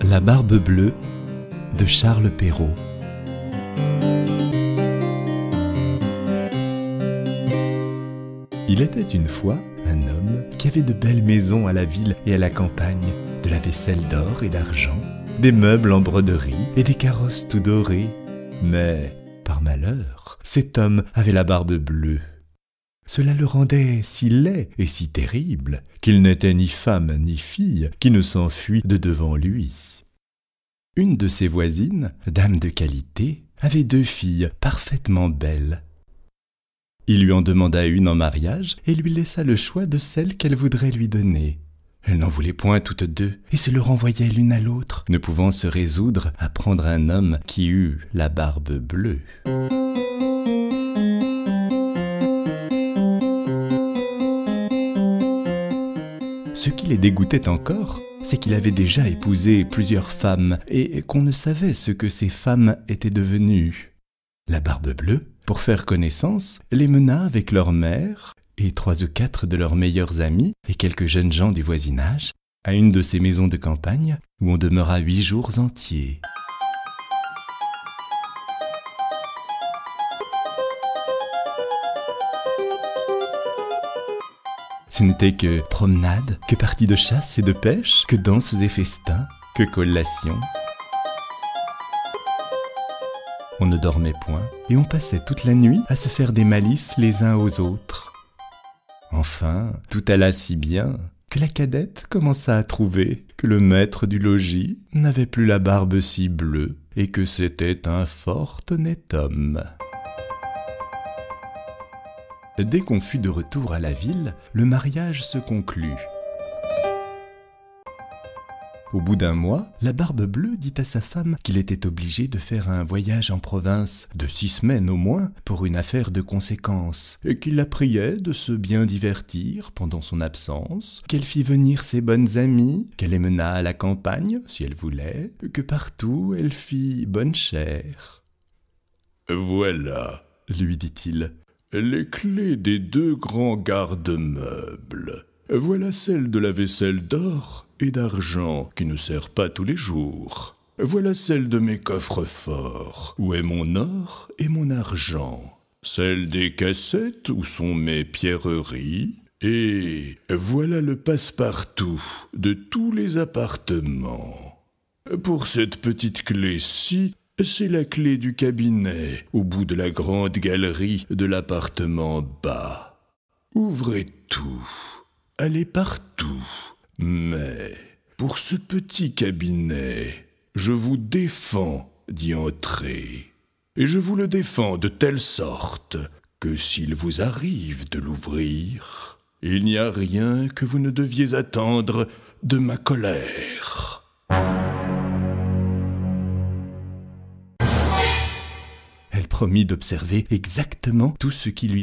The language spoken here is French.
La Barbe Bleue de Charles Perrault. Il était une fois un homme qui avait de belles maisons à la ville et à la campagne, de la vaisselle d'or et d'argent, des meubles en broderie et des carrosses tout dorés. Mais, par malheur, cet homme avait la barbe bleue. Cela le rendait si laid et si terrible qu'il n'était ni femme ni fille qui ne s'enfuit de devant lui. Une de ses voisines, dame de qualité, avait 2 filles parfaitement belles. Il lui en demanda une en mariage et lui laissa le choix de celle qu'elle voudrait lui donner. Elle n'en voulait point toutes 2 et se le renvoyait l'une à l'autre, ne pouvant se résoudre à prendre un homme qui eût la barbe bleue. Ce qui les dégoûtait encore, c'est qu'il avait déjà épousé plusieurs femmes et qu'on ne savait ce que ces femmes étaient devenues. La Barbe Bleue, pour faire connaissance, les mena avec leur mère et 3 ou 4 de leurs meilleurs amis et quelques jeunes gens du voisinage à une de ces maisons de campagne où on demeura 8 jours entiers. Ce n'était que promenade, que parties de chasse et de pêche, que danses et festins, que collations. On ne dormait point et on passait toute la nuit à se faire des malices les uns aux autres. Enfin, tout alla si bien que la cadette commença à trouver que le maître du logis n'avait plus la barbe si bleue et que c'était un fort honnête homme. Dès qu'on fut de retour à la ville, le mariage se conclut. Au bout d'1 mois, la Barbe Bleue dit à sa femme qu'il était obligé de faire un voyage en province de 6 semaines au moins pour une affaire de conséquence, et qu'il la priait de se bien divertir pendant son absence, qu'elle fit venir ses bonnes amies, qu'elle les mena à la campagne si elle voulait, que partout elle fit bonne chère. « Voilà, lui dit-il, les clés des 2 grands garde-meubles. Voilà celle de la vaisselle d'or et d'argent qui ne sert pas tous les jours. Voilà celle de mes coffres-forts, où est mon or et mon argent. Celle des cassettes, où sont mes pierreries. Et voilà le passe-partout de tous les appartements. Pour cette petite clé-ci, c'est la clé du cabinet, au bout de la grande galerie de l'appartement bas. Ouvrez tout, allez partout, mais pour ce petit cabinet, je vous défends d'y entrer. Et je vous le défends de telle sorte que s'il vous arrive de l'ouvrir, il n'y a rien que vous ne deviez attendre de ma colère. » Elle promit d'observer exactement tout ce qui lui